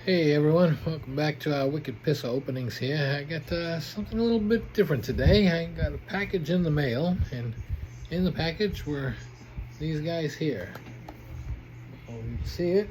Hey everyone, welcome back to our Wicked Pissa openings here. I got something a little bit different today. I got a package in the mail, and in the package were these guys here. Oh, you can see it.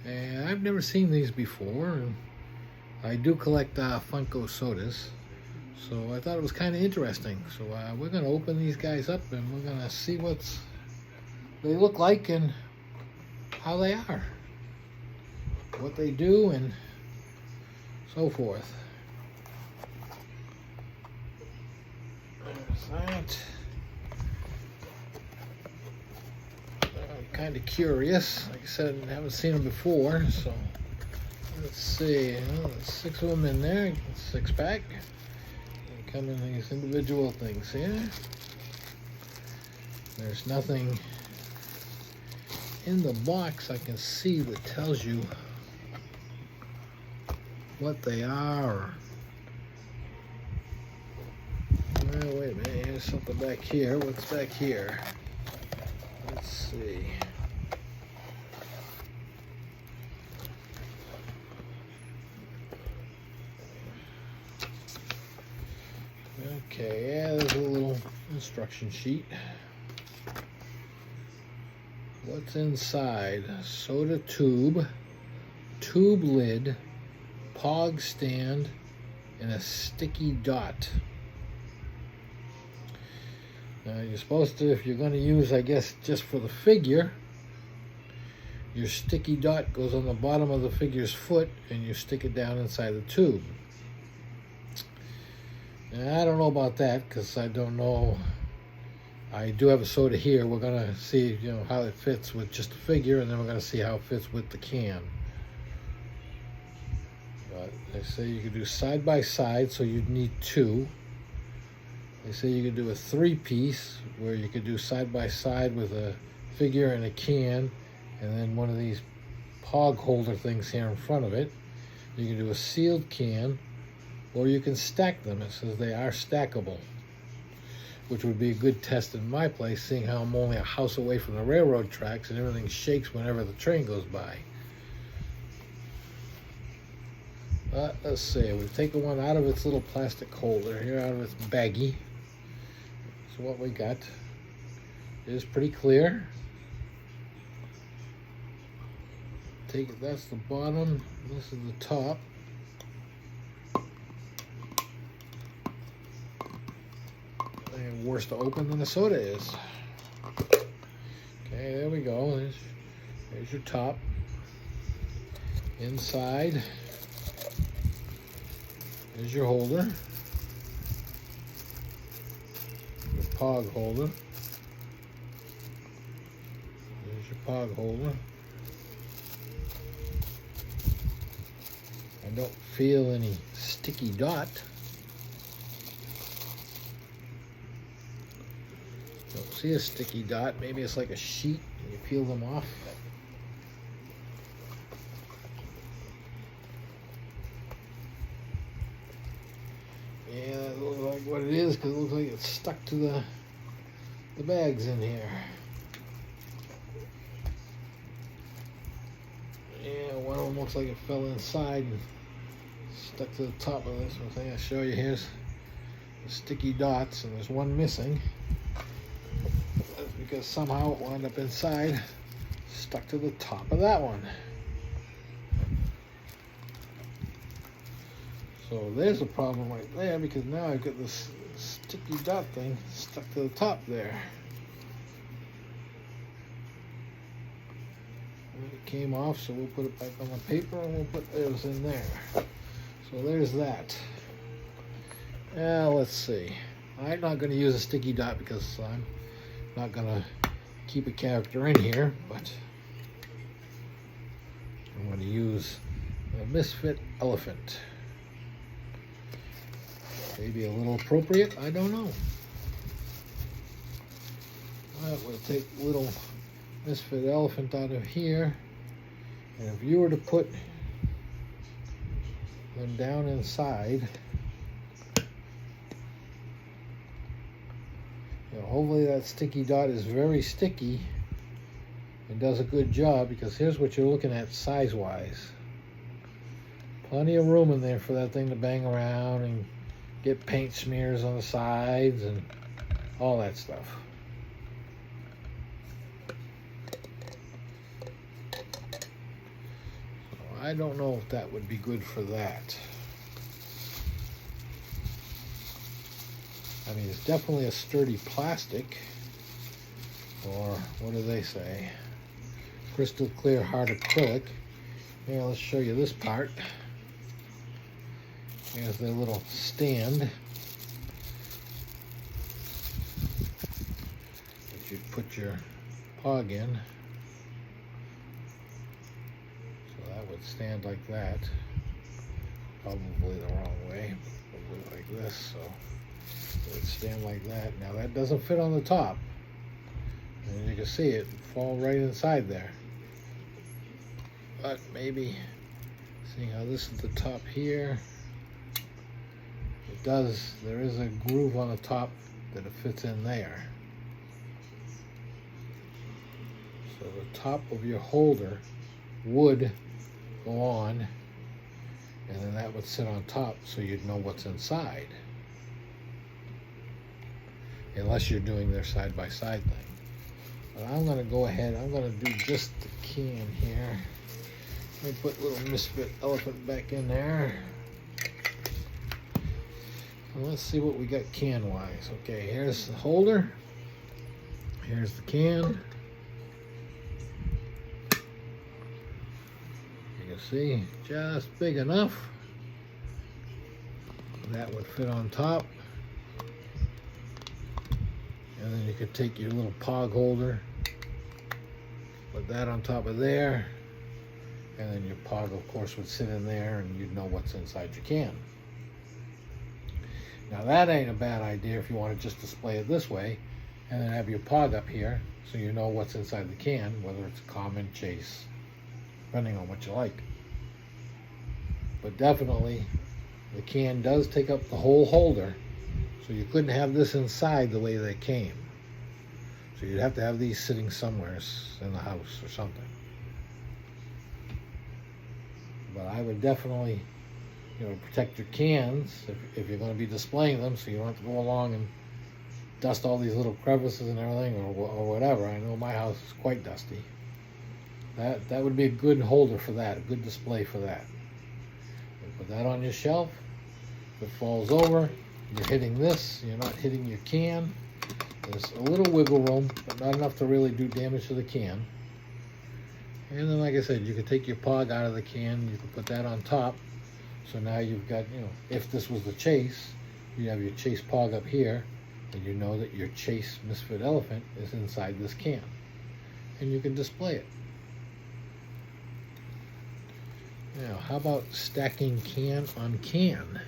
And I've never seen these before, and I do collect Funko sodas, so I thought it was kind of interesting. So we're going to open these guys up, and we're going to see what they look like and how they are, what they do, and so forth. There's that. I'm kind of curious. Like I said, I haven't seen them before, so let's see. Well, there's 6 of them in there, 6-pack. They come in these individual things here. There's nothing in the box I can see that tells you what they are. Well, wait a minute, here's something back here. What's back here? Let's see. Okay, yeah, there's a little instruction sheet. What's inside? Soda tube, tube lid, pog stand, and a sticky dot. Now you're supposed to, if you're going to use, I guess, just for the figure, your sticky dot goes on the bottom of the figure's foot and you stick it down inside the tube. Now, I don't know about that because I don't know. I do have a soda here. We're going to see, how it fits with just the figure, and then we're going to see how it fits with the can. But they say you could do side by side, so you'd need 2. They say you could do a 3-piece, where you could do side by side with a figure and a can, and then one of these pog holder things here in front of it. You can do a sealed can, or you can stack them. It says they are stackable, which would be a good test in my place, seeing how I'm only a house away from the railroad tracks and everything shakes whenever the train goes by. But let's see, we've taken one out of its little plastic holder here, out of its baggie. So what we got is pretty clear. Take it, that's the bottom, this is the top. And worse to open than the soda is. Okay, there we go. There's your top. Inside is your holder. Your pog holder. There's your pog holder. I don't feel any sticky dot. Don't see a sticky dot. Maybe it's like a sheet and you peel them off. Yeah, that looks like what it is, because it looks like it's stuck to the bags in here. Yeah, one of them looks like it fell inside and stuck to the top of this one thing. I'll show you. Here's the sticky dots, and there's one missing. That's because somehow it wound up inside, stuck to the top of that one. So there's a problem right there, because now I've got this sticky dot thing stuck to the top there. And it came off, so we'll put it back on the paper and we'll put those in there. So there's that. Now let's see. I'm not going to use a sticky dot because I'm not going to keep a character in here, but I'm going to use a misfit elephant. Maybe a little appropriate, I don't know. Alright, we'll take little misfit elephant out of here, and if you were to put them down inside, hopefully that sticky dot is very sticky, and does a good job, because here's what you're looking at size-wise. Plenty of room in there for that thing to bang around and get paint smears on the sides and all that stuff. So I don't know if that would be good for that. I mean, it's definitely a sturdy plastic, or what do they say? Crystal clear hard acrylic. Here, let's show you this part. Here's the little stand that you'd put your pog in. So that would stand like that. Probably the wrong way. Probably like this. So it would stand like that. Now that doesn't fit on the top. And you can see it fall right inside there. But maybe, seeing how this is the top here, it does, there is a groove on the top that it fits in there. So the top of your holder would go on, and then that would sit on top so you'd know what's inside. Unless you're doing their side-by-side thing. But I'm going to go ahead, I'm going to do just the can here. Let me put little Misfit Elephant back in there. And let's see what we got can-wise. Okay, here's the holder. Here's the can. You can see, just big enough. That would fit on top. And then you could take your little pog holder, put that on top of there, and then your pog, of course, would sit in there, and you'd know what's inside your can. Now that ain't a bad idea if you want to just display it this way, and then have your pog up here, so you know what's inside the can, whether it's common, chase, depending on what you like. But definitely, the can does take up the whole holder, so you couldn't have this inside the way they came. So you'd have to have these sitting somewhere in the house or something. But I would definitely, protect your cans if you're going to be displaying them, so you don't have to go along and dust all these little crevices and everything, or whatever. I know my house is quite dusty. That would be a good holder for that, a good display for that. You put that on your shelf. If it falls over, you're hitting this, you're not hitting your can. There's a little wiggle room, but not enough to really do damage to the can. And then, like I said, you could take your pog out of the can, you could put that on top. So now you've got, if this was the chase, you have your chase pog up here, and you know that your chase Misfit Elephant is inside this can. And you can display it. Now, how about stacking can on can?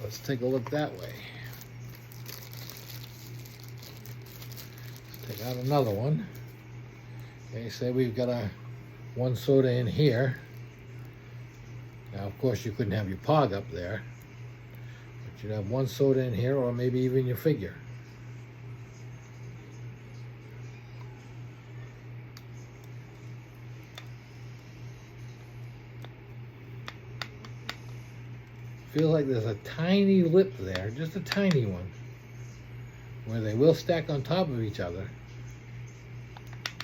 Let's take a look that way. Let's take out another one. Okay, say we've got one soda in here. Now, of course, you couldn't have your pog up there, but you'd have one soda in here, or maybe even your figure. Feels like there's a tiny lip there, just a tiny one, where they will stack on top of each other.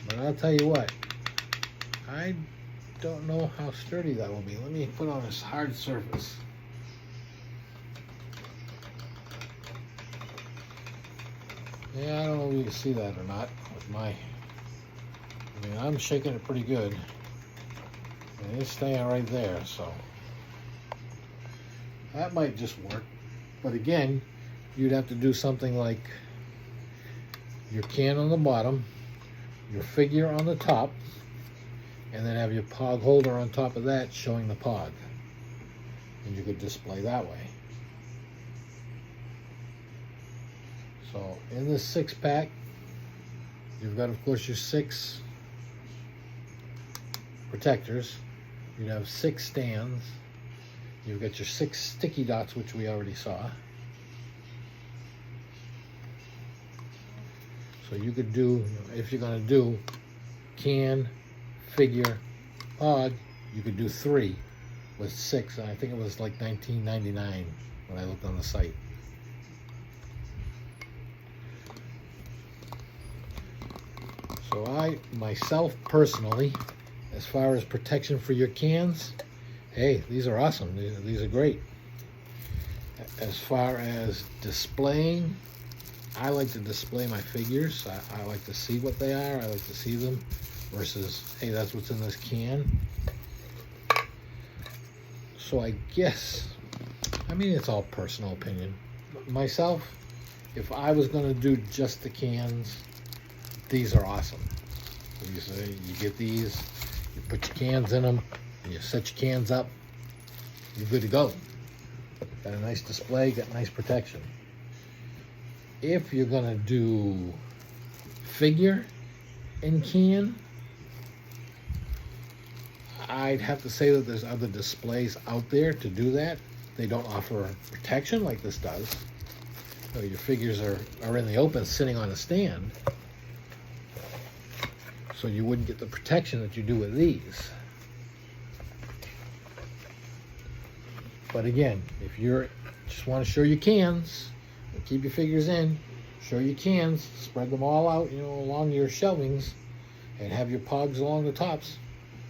But I'll tell you what, I don't know how sturdy that will be. Let me put on this hard surface. Yeah, I don't know if you can see that or not with I'm shaking it pretty good. And it's staying right there, so that might just work. But again, you'd have to do something like your can on the bottom, your figure on the top, and then have your pog holder on top of that showing the pog. And you could display that way. So in this 6-pack, you've got, of course, your 6 protectors. You'd have 6 stands. You've got your 6 sticky dots, which we already saw. So you could do, if you're going to do can, figure, pog. You could do 3 with 6. And I think it was like $19.99 when I looked on the site. So I, myself personally, as far as protection for your cans, hey, these are awesome. These are great. As far as displaying, I like to display my figures. I like to see what they are. I like to see them versus, hey, that's what's in this can. So I guess, I mean, it's all personal opinion. Myself, if I was going to do just the cans, these are awesome. You get these, you put your cans in them, and you set your cans up, you're good to go. Got a nice display, got nice protection. If you're gonna do figure and can, I'd have to say that there's other displays out there to do that. They don't offer protection like this does. So your figures are in the open sitting on a stand. So you wouldn't get the protection that you do with these. But again, if you're just want to show your cans, keep your figures in, show your cans, spread them all out, along your shelvings, and have your pogs along the tops.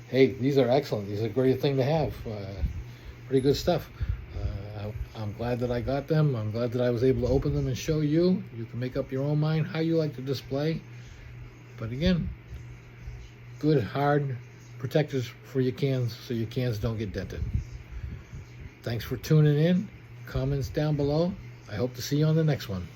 Hey, these are excellent. These are a great thing to have. Pretty good stuff. I'm glad that I got them. I'm glad that I was able to open them and show you. You can make up your own mind how you like to display. But again, good hard protectors for your cans so your cans don't get dented. Thanks for tuning in. Comments down below. I hope to see you on the next one.